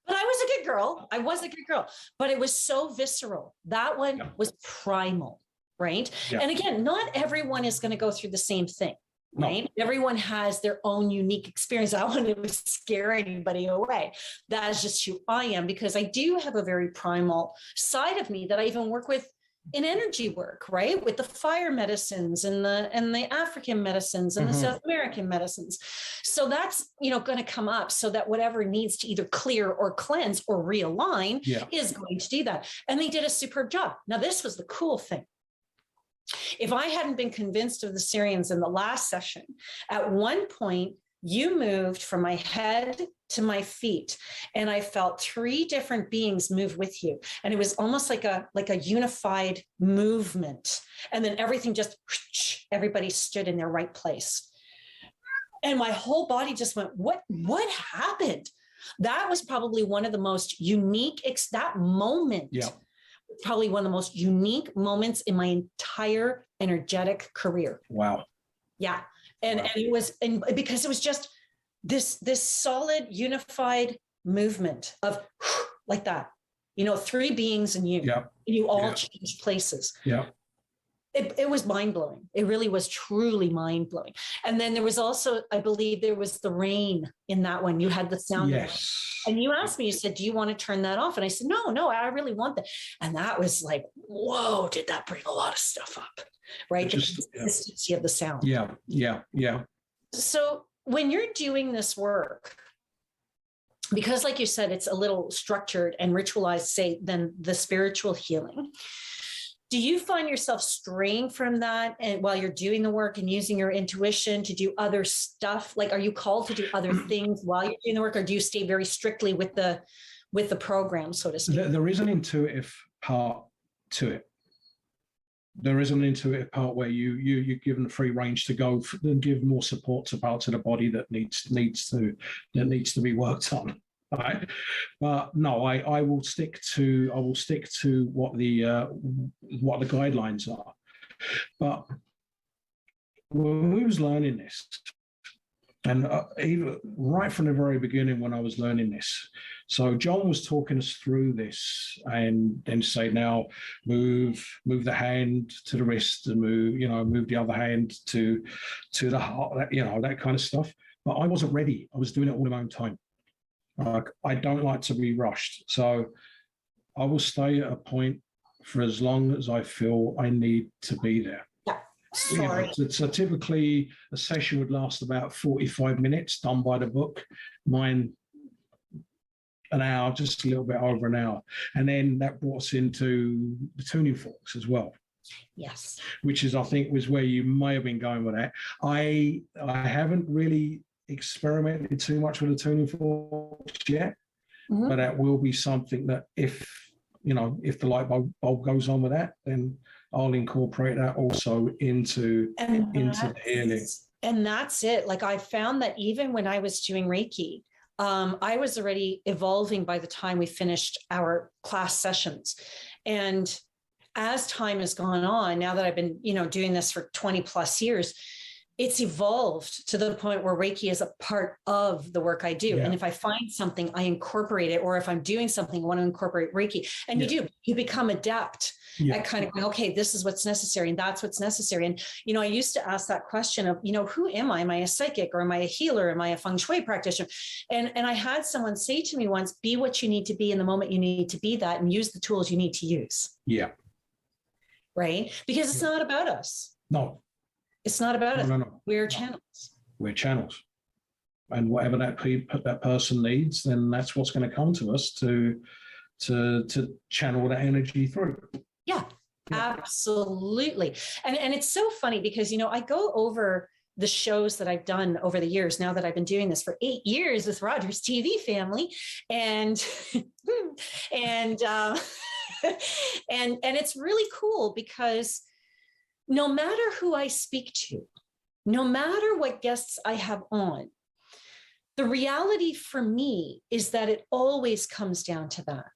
[SPEAKER 1] But I was a good girl. I was a good girl, but it was so visceral. That one was primal, right? Yeah. And again, not everyone is going to go through the same thing, right? No. Everyone has their own unique experience. I don't want to scare anybody away. That is just who I am, because I do have a very primal side of me that I even work with in energy work, right? With the fire medicines and the African medicines and the South American medicines. So that's, going to come up so that whatever needs to either clear or cleanse or realign is going to do that. And they did a superb job. Now, this was the cool thing. If I hadn't been convinced of the Syrians in the last session, at one point, you moved from my head to my feet, and I felt 3 different beings move with you. And it was almost like a unified movement. And then everything just, everybody stood in their right place. And my whole body just went, what happened? That was probably one of the most unique, that moment. Yeah. Probably one of the most unique moments in my entire energetic career.
[SPEAKER 2] Wow.
[SPEAKER 1] Yeah. And it was, because it was just this solid, unified movement of like that, 3 beings in you, and you all changed places. Yeah. It was mind blowing. It really was truly mind blowing. And then there was also, I believe there was the rain in that one. You had the sound.
[SPEAKER 2] Yes.
[SPEAKER 1] And you asked me, you said, do you want to turn that off? And I said, no, I really want that. And that was like, whoa, did that bring a lot of stuff up, right? The consistency of the sound.
[SPEAKER 2] Yeah.
[SPEAKER 1] So when you're doing this work, because like you said, it's a little structured and ritualized, say, than the spiritual healing. Do you find yourself straying from that, and while you're doing the work and using your intuition to do other stuff? Like, are you called to do other things while you're doing the work, or do you stay very strictly with the program, so to speak?
[SPEAKER 2] There is an intuitive part to it. There is an intuitive part where you're given free range to go and give more support to parts of the body that needs to be worked on. Right. But no, I will stick to what the guidelines are. But when we was learning this, and even right from the very beginning when I was learning this, so John was talking us through this, and then say, now move the hand to the wrist, and move the other hand to the heart, that kind of stuff. But I wasn't ready. I was doing it all in my own time. I don't like to be rushed. So I will stay at a point for as long as I feel I need to be there.
[SPEAKER 1] Yeah. Sorry.
[SPEAKER 2] So typically a session would last about 45 minutes, done by the book. Mine an hour, just a little bit over an hour. And then that brought us into the tuning forks as well.
[SPEAKER 1] Yes.
[SPEAKER 2] Which is, I think, was where you may have been going with that. I haven't really experimented too much with the tuning forks yet, but that will be something that if the light bulb goes on with that, then I'll incorporate that also into the healing.
[SPEAKER 1] And that's it. Like, I found that even when I was doing Reiki, I was already evolving by the time we finished our class sessions. And as time has gone on, now that I've been, doing this for 20 plus years, it's evolved to the point where Reiki is a part of the work I do. Yeah. And if I find something, I incorporate it. Or if I'm doing something, I want to incorporate Reiki. And you become adept at kind of going, okay, this is what's necessary. And that's what's necessary. And, I used to ask that question of, who am I? Am I a psychic, or am I a healer? Am I a feng shui practitioner? And I had someone say to me once, be what you need to be in the moment you need to be that, and use the tools you need to use.
[SPEAKER 2] Yeah.
[SPEAKER 1] Right? Because it's not about us.
[SPEAKER 2] No.
[SPEAKER 1] It's not about us.
[SPEAKER 2] No.
[SPEAKER 1] We're channels.
[SPEAKER 2] We're channels. And whatever that person needs, then that's what's going to come to us to channel that energy through.
[SPEAKER 1] Yeah, absolutely. And it's so funny because, I go over the shows that I've done over the years, now that I've been doing this for 8 years with Roger's TV family. And, and it's really cool because no matter who I speak to, no matter what guests I have on, the reality for me is that it always comes down to that.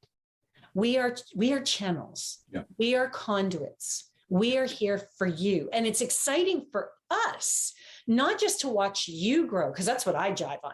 [SPEAKER 1] We are channels. Yeah. We are conduits. We are here for you. And it's exciting for us, not just to watch you grow, because that's what I jive on,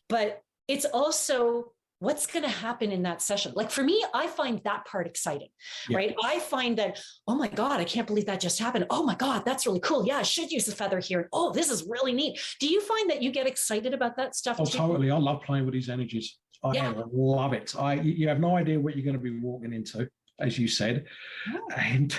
[SPEAKER 1] but it's also what's going to happen in that session. Like, for me, I find that part exciting, right? I find that, oh my God, I can't believe that just happened. Oh my God, that's really cool. Yeah, I should use the feather here. And, oh, this is really neat. Do you find that you get excited about that stuff?
[SPEAKER 2] Oh, too? Totally. I love playing with these energies. I love it. You have no idea what you're going to be walking into, as you said. And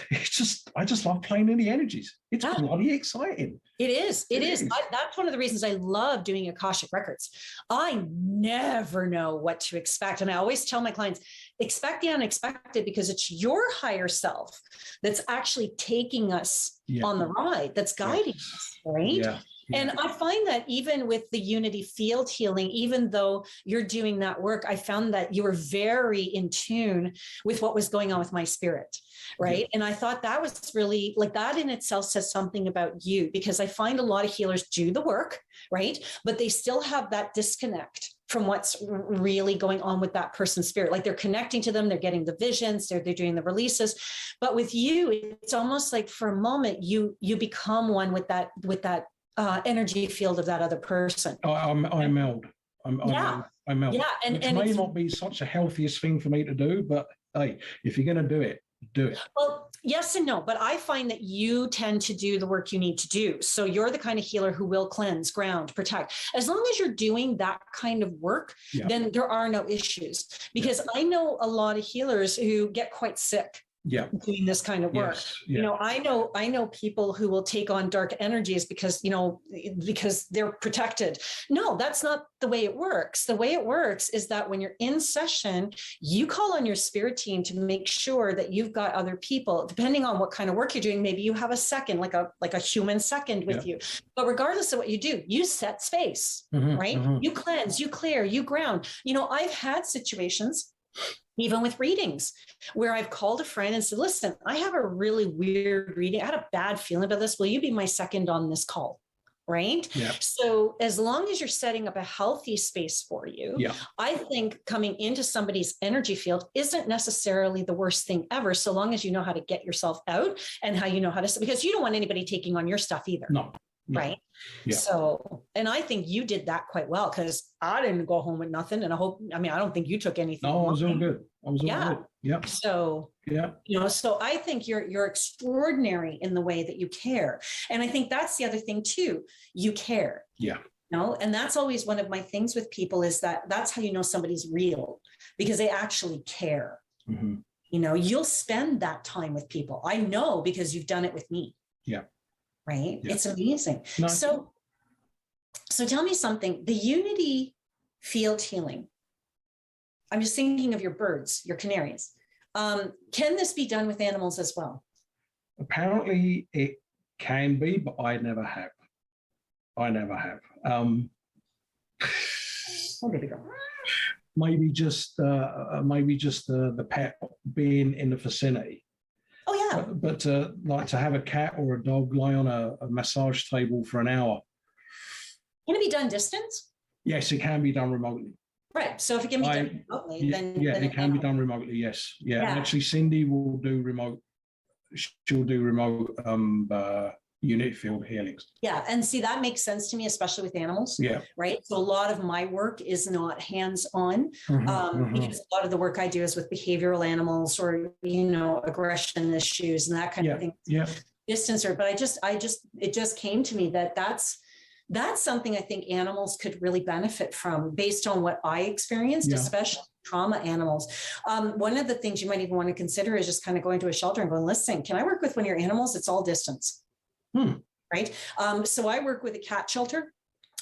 [SPEAKER 2] I just love playing in the energies. It's bloody exciting.
[SPEAKER 1] It is. That's one of the reasons I love doing Akashic Records. I never know what to expect. And I always tell my clients, expect the unexpected, because it's your higher self that's actually taking us on the ride, that's guiding us, right? Yeah. And I find that even with the Unity field healing, even though you're doing that work, I found that you were very in tune with what was going on with my spirit, right? Yeah. And I thought that was really, like, that in itself says something about you, because I find a lot of healers do the work, right? But they still have that disconnect from what's really going on with that person's spirit. Like, they're connecting to them, they're getting the visions, they're doing the releases. But with you, it's almost like for a moment, you become one with that energy field of that other person.
[SPEAKER 2] I meld. I meld.
[SPEAKER 1] Yeah, and
[SPEAKER 2] it may not be such the healthiest thing for me to do, but hey, if you're going to do it, do it.
[SPEAKER 1] Well, yes and no, but I find that you tend to do the work you need to do. So you're the kind of healer who will cleanse, ground, protect. As long as you're doing that kind of work, then there are no issues. Because I know a lot of healers who get quite sick doing this kind of work. I know people who will take on dark energies because they're protected. No, that's not the way it works. The way it works is that when you're in session, you call on your spirit team to make sure that you've got other people, depending on what kind of work you're doing. Maybe you have a second, like a human second with you. But regardless of what you do, you set space, right? You cleanse, you clear, you ground. I've had situations, even with readings, where I've called a friend and said, listen, I have a really weird reading. I had a bad feeling about this. Will you be my second on this call? Right? Yeah. So as long as you're setting up a healthy space for you, I think coming into somebody's energy field isn't necessarily the worst thing ever, so long as you know how to get yourself out and how you know how to, because you don't want anybody taking on your stuff either. No. Right. Yeah. So, and I think you did that quite well, because I didn't go home with nothing. And I don't think you took anything.
[SPEAKER 2] No, I was all good. Good. Yeah.
[SPEAKER 1] So, so I think you're extraordinary in the way that you care. And I think that's the other thing too. You care. Yeah. And that's always one of my things with people, is that's how you know somebody's real, because they actually care. Mm-hmm. You'll spend that time with people. I know, because you've done it with me. Yeah. Right? Yeah. It's amazing. No, so tell me something, the Unity field healing, I'm just thinking of your birds, your canaries. Can this be done with animals as well?
[SPEAKER 2] Apparently it can be, but I never have. Oh,
[SPEAKER 1] there we go.
[SPEAKER 2] Maybe just the pet being in the vicinity.
[SPEAKER 1] Oh yeah.
[SPEAKER 2] But like to have a cat or a dog lie on a massage table for an hour.
[SPEAKER 1] Can it be done distance?
[SPEAKER 2] Yes, it can be done remotely.
[SPEAKER 1] Right. So if it can be done remotely, then
[SPEAKER 2] it can be done remotely. Yes. Yeah. Actually, Cindy will do remote. She'll do remote unit field healings.
[SPEAKER 1] Yeah. And see, that makes sense to me, especially with animals.
[SPEAKER 2] Yeah.
[SPEAKER 1] Right. So a lot of my work is not hands-on, because a lot of the work I do is with behavioral animals or, aggression issues and that kind of thing.
[SPEAKER 2] Yeah.
[SPEAKER 1] Distancer. But it just came to me that that's something I think animals could really benefit from based on what I experienced, especially trauma animals. One of the things you might even want to consider is just kind of going to a shelter and going, listen, can I work with one of your animals? It's all distance. Right. So I work with a cat shelter.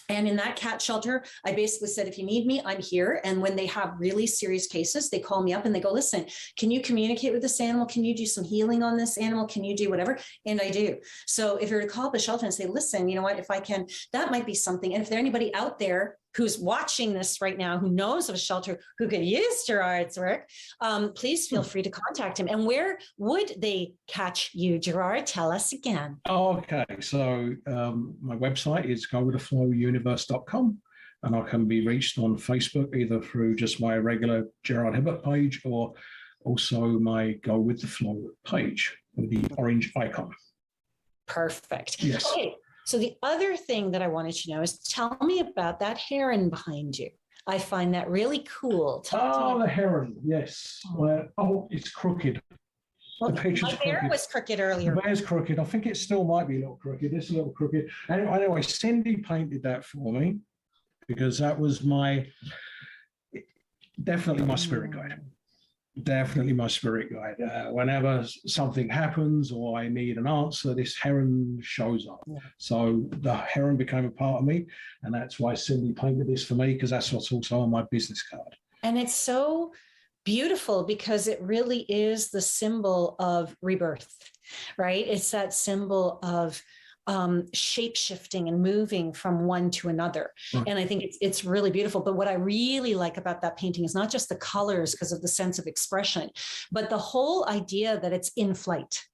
[SPEAKER 1] And in that cat shelter, I basically said, if you need me, I'm here. And when they have really serious cases, they call me up and they go, listen, can you communicate with this animal? Can you do some healing on this animal? Can you do whatever? And I do. So if you're to call up a shelter and say, listen, you know what, if I can, that might be something. And if there's anybody out there who's watching this right now, who knows of a shelter who could use Gerard's work, please feel free to contact him. And where would they catch you, Gerard? Tell us again.
[SPEAKER 2] Okay, so my website is gowiththeflowuniverse.com, and I can be reached on Facebook either through just my regular Gerard Hibbert page or also my Go With The Flow page with the orange icon.
[SPEAKER 1] Perfect.
[SPEAKER 2] Yes.
[SPEAKER 1] Okay. So the other thing that I wanted to know is tell me about that heron behind you. I find that really cool.
[SPEAKER 2] The heron, yes. Well, it's crooked.
[SPEAKER 1] Well, the bear was crooked earlier.
[SPEAKER 2] The bear's crooked. I think it still might be a little crooked. It's a little crooked. Anyway, Cindy painted that for me because that was definitely my spirit guide. Definitely my spirit guide. Whenever something happens or I need an answer, this heron shows up. Yeah. So the heron became a part of me, and that's why Cindy painted this for me, because that's what's also on my business card.
[SPEAKER 1] And it's so beautiful because it really is the symbol of rebirth, right? It's that symbol of shape-shifting and moving from one to another. Right. And I think it's really beautiful. But what I really like about that painting is not just the colors because of the sense of expression, but the whole idea that it's in flight,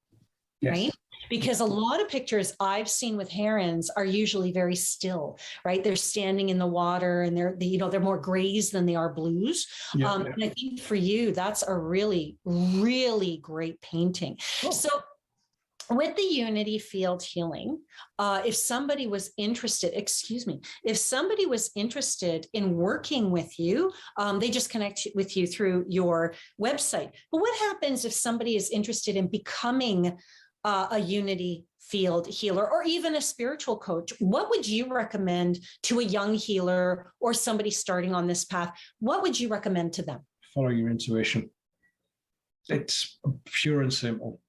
[SPEAKER 1] right? Because a lot of pictures I've seen with herons are usually very still, right? They're standing in the water and they're more grays than they are blues. And I think for you, that's a really, really great painting. Cool. So with the unity field healing, if somebody was interested in working with you, they just connect with you through your website. But what happens if somebody is interested in becoming a unity field healer or even a spiritual coach? What would you recommend to a young healer or somebody starting on this path? What would you recommend to them?
[SPEAKER 2] Follow your intuition. It's pure and simple.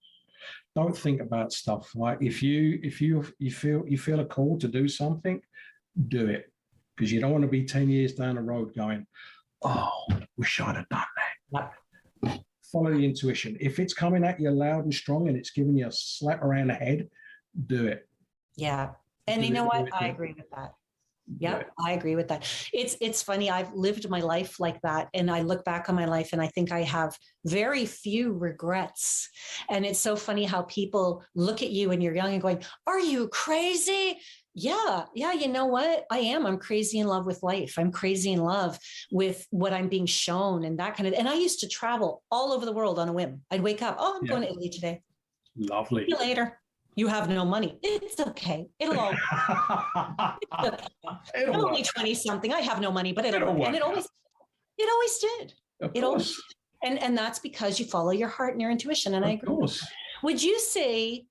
[SPEAKER 2] Don't think about stuff. Like if you feel a call to do something, do it, because you don't want to be 10 years down the road going, oh, wish I'd have done that. Yep. Follow the intuition. If it's coming at you loud and strong and it's giving you a slap around the head, do it.
[SPEAKER 1] Yeah. And you know what? I agree with that. Yep, I agree with that. It's funny. I've lived my life like that. And I look back on my life and I think I have very few regrets. And it's so funny how people look at you when you're young and going, are you crazy? Yeah. You know what? I am. I'm crazy in love with life. I'm crazy in love with what I'm being shown and that kind of, and I used to travel all over the world on a whim. I'd wake up, I'm going to Italy today.
[SPEAKER 2] Lovely.
[SPEAKER 1] See you later. You have no money. It's okay. It'll all. I'm only 20 something. I have no money, but it'll work. And it always did. It always did. And that's because you follow your heart and your intuition. And I agree. Would you say,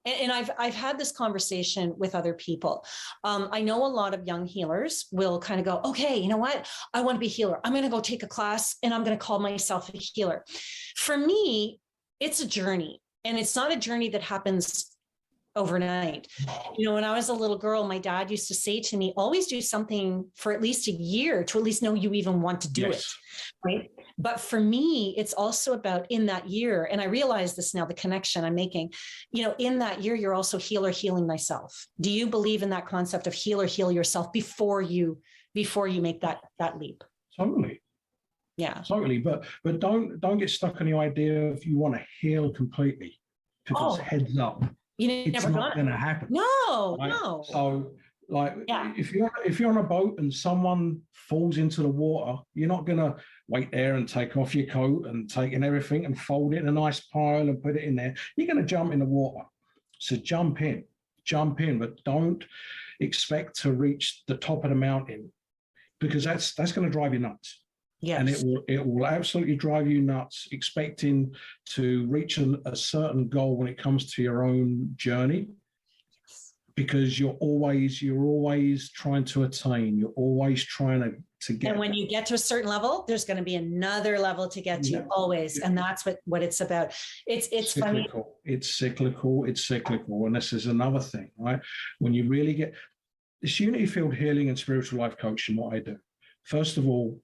[SPEAKER 1] and I've had this conversation with other people. I know a lot of young healers will kind of go, okay, you know what? I want to be a healer. I'm going to go take a class and I'm going to call myself a healer. For me, it's a journey. And it's not a journey that happens overnight. When I was a little girl, my dad used to say to me, always do something for at least a year to at least know you even want to do it. Right. But for me, it's also about in that year. And I realize this now, the connection I'm making, in that year, you're also healing thyself. Do you believe in that concept of heal yourself before you make that leap?
[SPEAKER 2] Totally.
[SPEAKER 1] Yeah.
[SPEAKER 2] Totally. But don't get stuck on the idea if you want to heal completely, because heads up, it's not going to happen.
[SPEAKER 1] No,
[SPEAKER 2] right?
[SPEAKER 1] No.
[SPEAKER 2] So if you're on a boat and someone falls into the water, you're not going to wait there and take off your coat and take in everything and fold it in a nice pile and put it in there. You're going to jump in the water. So jump in, but don't expect to reach the top of the mountain, because that's going to drive you nuts. Yes. And it will absolutely drive you nuts, expecting to reach a certain goal when it comes to your own journey, because you're always trying to attain. You're always trying to get. And
[SPEAKER 1] when you get to a certain level, there's going to be another level to get to always, and that's what it's about. It's cyclical.
[SPEAKER 2] Funny. It's cyclical, and this is another thing, right? When you really get this unity field healing and spiritual life coaching, what I do, first of all,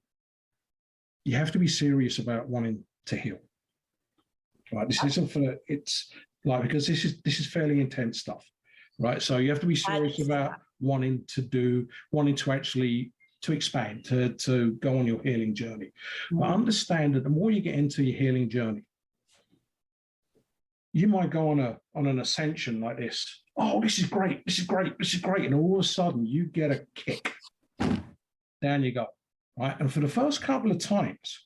[SPEAKER 2] you have to be serious about wanting to heal. Right? This isn't for because this is fairly intense stuff, right? So you have to be serious about wanting to actually expand, to go on your healing journey. Mm-hmm. But understand that the more you get into your healing journey, you might go on an ascension like this. Oh, this is great, and all of a sudden you get a kick. Down you go. Right. And for the first couple of times,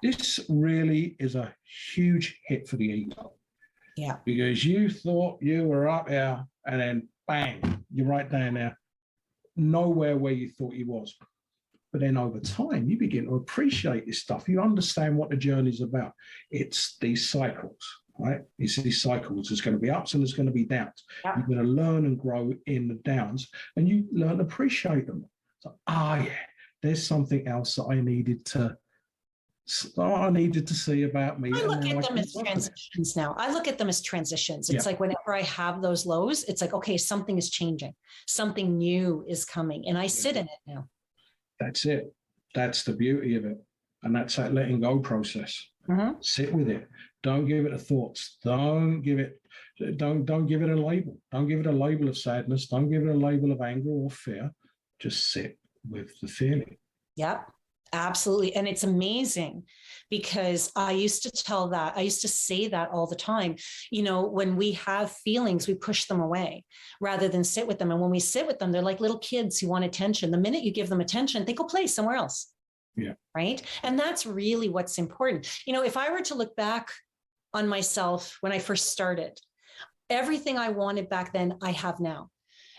[SPEAKER 2] this really is a huge hit for the ego. Yeah. Because you thought you were up there, and then bang, you're right down there, nowhere where you thought you was. But then over time, you begin to appreciate this stuff. You understand what the journey's about. It's these cycles, right? It's these cycles. There's going to be ups and there's going to be downs. Yeah. You're going to learn and grow in the downs, and you learn to appreciate them. So, there's something else that I needed to see about me.
[SPEAKER 1] I look at them as transitions now. I look at them as transitions. It's like whenever I have those lows, it's like, okay, something is changing. Something new is coming. And I sit in it now. That's it.
[SPEAKER 2] That's the beauty of it. And that's that letting go process. Mm-hmm. Sit with it. Don't give it a thoughts. Don't give it a label. Don't give it a label of sadness. Don't give it a label of anger or fear. Just sit with the feeling.
[SPEAKER 1] Yep, absolutely. And it's amazing, because I used to say that all the time. When we have feelings, we push them away rather than sit with them. And when we sit with them, they're like little kids who want attention. The minute you give them attention, they go play somewhere else. Yeah. Right. And that's really what's important. If I were to look back on myself when I first started, everything I wanted back then, I have now.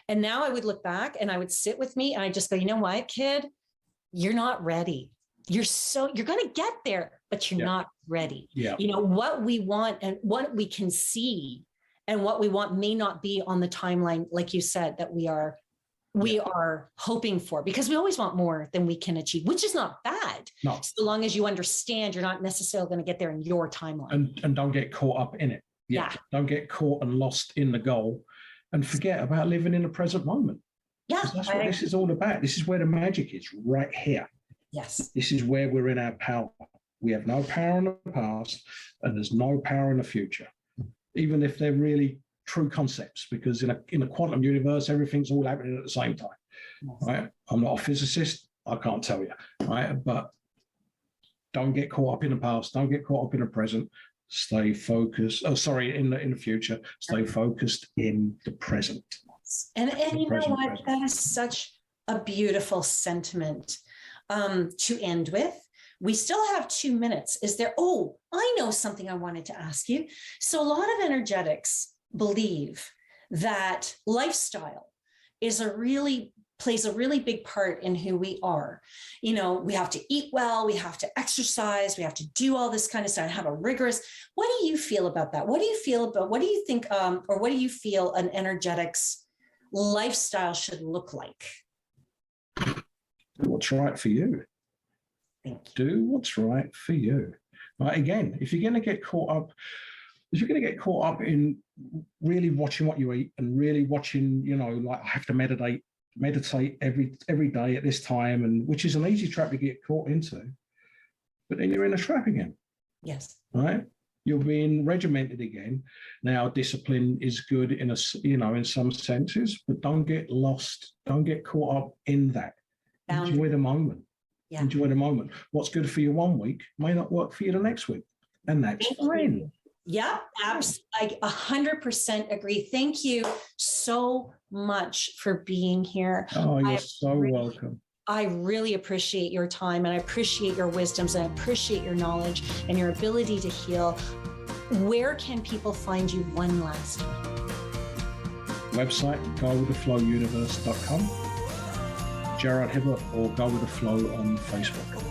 [SPEAKER 1] And now I would look back and I would sit with me and I just go, you know what, kid, you're not ready. You're going to get there, but you're not ready. Yeah. What we want and what we can see and what we want may not be on the timeline, like you said, that we are hoping for, because we always want more than we can achieve, which is not bad. No. So long as you understand you're not necessarily going to get there in your timeline.
[SPEAKER 2] And don't get caught up in it. Yeah. Don't get caught and lost in the goal. And forget about living in the present moment. Yeah. That's what this is all about. This is where the magic is, right here. Yes. This is where we're in our power. We have no power in the past, and there's no power in the future, even if they're really true concepts, because in a quantum universe, everything's all happening at the same time. Yes. Right? I'm not a physicist. I can't tell you. Right? But don't get caught up in the past. Don't get caught up in the present. Stay focused. In the future, stay focused in the present.
[SPEAKER 1] And you know what? Present. That is such a beautiful sentiment to end with. We still have 2 minutes. I know something I wanted to ask you. So a lot of energetics believe that lifestyle plays a really big part in who we are. We have to eat well, we have to exercise, we have to do all this kind of stuff and have a rigorous. What do you feel about that? What do you think, or what do you feel an energetics lifestyle should look like?
[SPEAKER 2] Do what's right for you. Do what's right for you. Right, again, if you're going to get caught up is you're going to get caught up in really watching what you eat and really watching, like I have to meditate every day at this time, and which is an easy trap to get caught into. But then you're in a trap again.
[SPEAKER 1] Yes.
[SPEAKER 2] Right? You're being regimented again. Now, discipline is good in in some senses, but don't get lost. Don't get caught up in that. Enjoy the moment.
[SPEAKER 1] Yeah.
[SPEAKER 2] Enjoy the moment. What's good for you one week may not work for you the next week, and that's fine.
[SPEAKER 1] Yeah, absolutely. I 100% agree. Thank you so much for being here.
[SPEAKER 2] Oh, you're so welcome.
[SPEAKER 1] I really appreciate your time, and I appreciate your wisdoms, and I appreciate your knowledge and your ability to heal. Where can people find you one last time?
[SPEAKER 2] Website, gowiththeflowuniverse.com. Gerard Hibbert, or Go With The Flow on Facebook.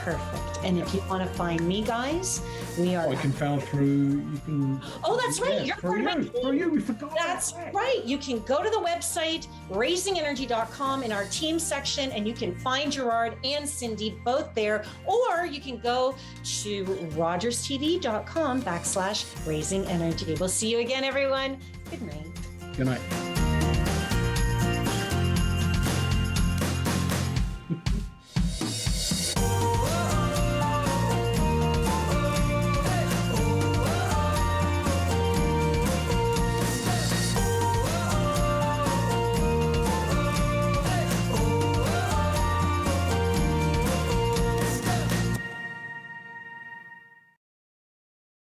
[SPEAKER 1] Perfect. And if you want to find me, guys, we are.
[SPEAKER 2] I can found through. You can.
[SPEAKER 1] Oh, that's right. You're part of my team.
[SPEAKER 2] For you, we forgot.
[SPEAKER 1] That's right. You can go to the website, raisingenergy.com, in our team section, and you can find Gerard and Cindy both there. Or you can go to rogerstv.com/raisingenergy. We'll see you again, everyone. Good night.
[SPEAKER 2] Good night.